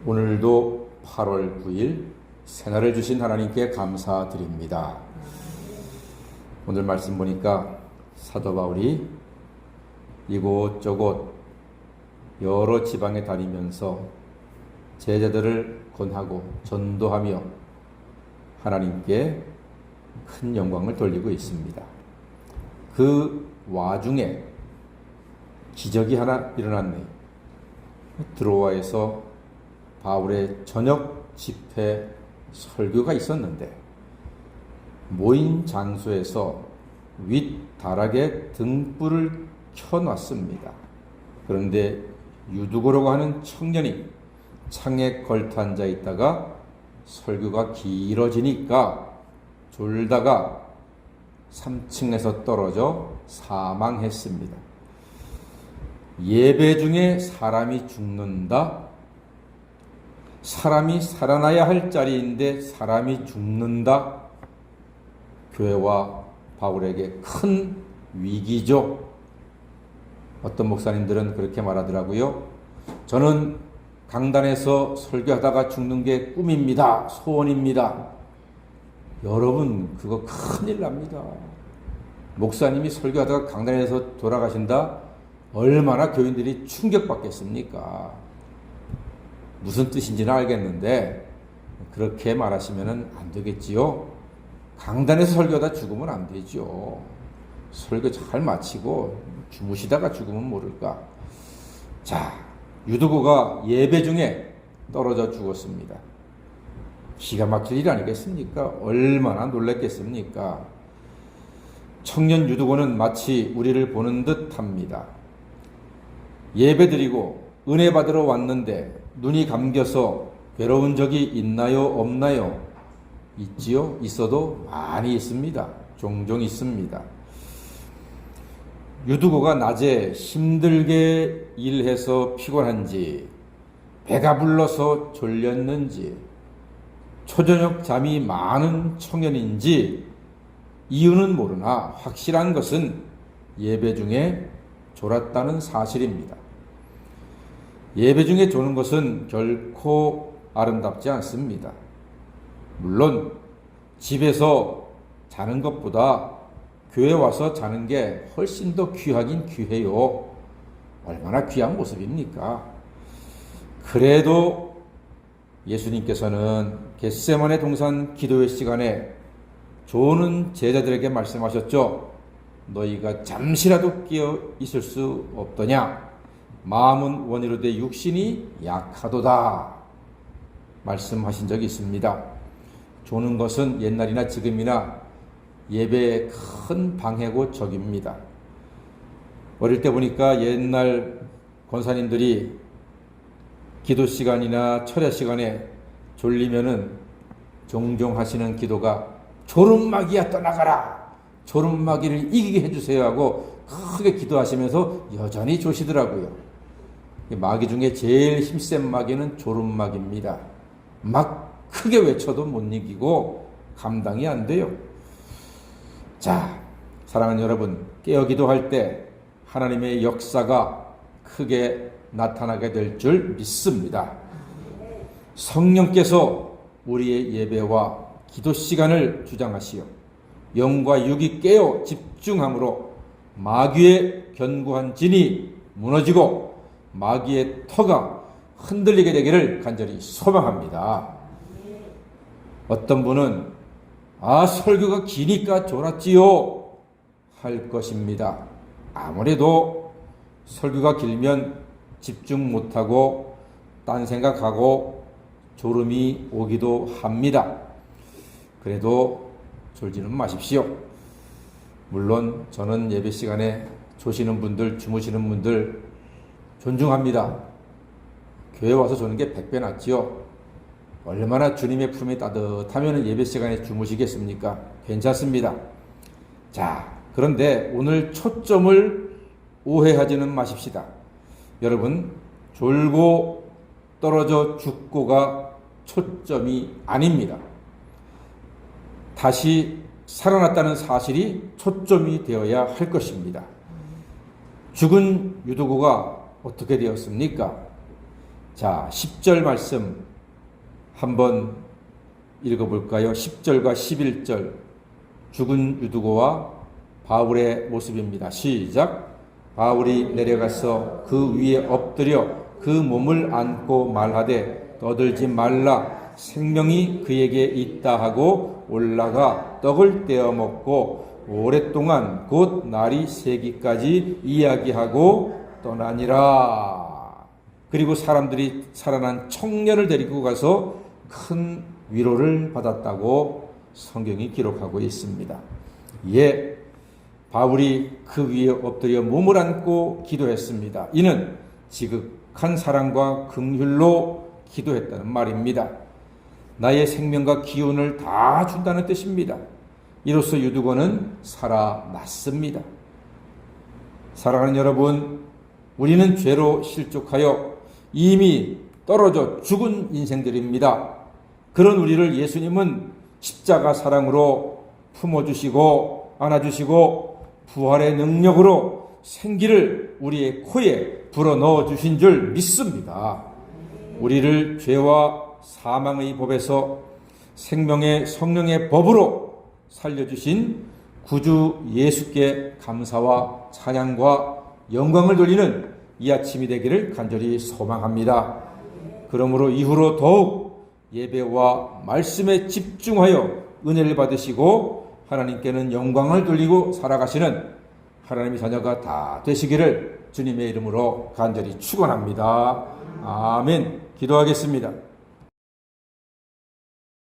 오늘도 8월 9일 새날을 주신 하나님께 감사드립니다. 오늘 말씀 보니까 사도 바울이 이곳저곳 여러 지방에 다니면서 제자들을 권하고 전도하며 하나님께 큰 영광을 돌리고 있습니다. 그 와중에 기적이 하나 일어났네요. 드로아에서 바울의 저녁 집회 설교가 있었는데 모인 장소에서 윗다락에 등불을 켜놨습니다. 그런데 유두고라고 하는 청년이 창에 걸터 앉아 있다가 설교가 길어지니까 졸다가 3층에서 떨어져 사망했습니다. 예배 중에 사람이 죽는다? 사람이 살아나야 할 자리인데 사람이 죽는다? 교회와 바울에게 큰 위기죠. 어떤 목사님들은 그렇게 말하더라고요. 저는 강단에서 설교하다가 죽는 게 꿈입니다. 소원입니다. 여러분, 그거 큰일 납니다. 목사님이 설교하다가 강단에서 돌아가신다? 얼마나 교인들이 충격받겠습니까? 무슨 뜻인지는 알겠는데 그렇게 말하시면 안 되겠지요. 강단에서 설교하다 죽으면 안 되죠. 설교 잘 마치고 주무시다가 죽으면 모를까. 자, 유두고가 예배 중에 떨어져 죽었습니다. 기가 막힐 일 아니겠습니까? 얼마나 놀랐겠습니까? 청년 유두고는 마치 우리를 보는 듯합니다. 예배드리고 은혜 받으러 왔는데 눈이 감겨서 괴로운 적이 있나요? 없나요? 있지요? 있어도 많이 있습니다. 종종 있습니다. 유두고가 낮에 힘들게 일해서 피곤한지, 배가 불러서 졸렸는지, 초저녁 잠이 많은 청년인지 이유는 모르나 확실한 것은 예배 중에 졸았다는 사실입니다. 예배 중에 조는 것은 결코 아름답지 않습니다. 물론 집에서 자는 것보다 교회 와서 자는 게 훨씬 더 귀하긴 귀해요. 얼마나 귀한 모습입니까? 그래도 예수님께서는 겟세마네 동산 기도회 시간에 조는 제자들에게 말씀하셨죠. 너희가 잠시라도 깨어 있을 수 없더냐? 마음은 원이로되 육신이 약하도다 말씀하신 적이 있습니다. 조는 것은 옛날이나 지금이나 예배의 큰 방해고 적입니다. 어릴 때 보니까 옛날 권사님들이 기도 시간이나 철야 시간에 졸리면은 종종 하시는 기도가 졸음마귀야 떠나가라, 졸음마귀를 이기게 해주세요 하고 크게 기도하시면서 여전히 조시더라고요. 마귀 중에 제일 힘센 마귀는 졸음마귀입니다. 막 크게 외쳐도 못 이기고 감당이 안 돼요. 자, 사랑하는 여러분, 깨어 기도할 때 하나님의 역사가 크게 나타나게 될 줄 믿습니다. 성령께서 우리의 예배와 기도 시간을 주장하시어 영과 육이 깨어 집중함으로 마귀의 견고한 진이 무너지고 마귀의 터가 흔들리게 되기를 간절히 소망합니다. 어떤 분은 설교가 기니까 졸았지요 할 것입니다. 아무래도 설교가 길면 집중 못하고 딴 생각하고 졸음이 오기도 합니다. 그래도 졸지는 마십시오. 물론 저는 예배 시간에 조시는 분들, 주무시는 분들 존중합니다. 교회 와서 조는 게 100배 낫지요. 얼마나 주님의 품이 따뜻하면 예배 시간에 주무시겠습니까? 괜찮습니다. 자, 그런데 오늘 초점을 오해하지는 마십시다. 여러분, 졸고 떨어져 죽고가 초점이 아닙니다. 다시 살아났다는 사실이 초점이 되어야 할 것입니다. 죽은 유두고가 어떻게 되었습니까? 자, 10절 말씀 한번 읽어볼까요? 10절과 11절 죽은 유두고와 바울의 모습입니다. 시작. 바울이 내려가서 그 위에 엎드려 그 몸을 안고 말하되 떠들지 말라, 생명이 그에게 있다 하고 올라가 떡을 떼어 먹고 오랫동안 곧 날이 새기까지 이야기하고 떠나니라. 그리고 사람들이 살아난 청년을 데리고 가서 큰 위로를 받았다고 성경이 기록하고 있습니다. 예, 바울이 그 위에 엎드려 몸을 안고 기도했습니다. 이는 지극한 사랑과 긍휼로 기도했다는 말입니다. 나의 생명과 기운을 다 준다는 뜻입니다. 이로써 유두고는 살아났습니다. 사랑하는 여러분, 우리는 죄로 실족하여 이미 떨어져 죽은 인생들입니다. 그런 우리를 예수님은 십자가 사랑으로 품어주시고 안아주시고 부활의 능력으로 생기를 우리의 코에 불어넣어 주신 줄 믿습니다. 우리를 죄와 사망의 법에서 생명의 성령의 법으로 살려주신 구주 예수께 감사와 찬양과 영광을 돌리는 이 아침이 되기를 간절히 소망합니다. 그러므로 이후로 더욱 예배와 말씀에 집중하여 은혜를 받으시고 하나님께는 영광을 돌리고 살아가시는 하나님의 자녀가 다 되시기를 주님의 이름으로 간절히 축원합니다. 아멘. 기도하겠습니다.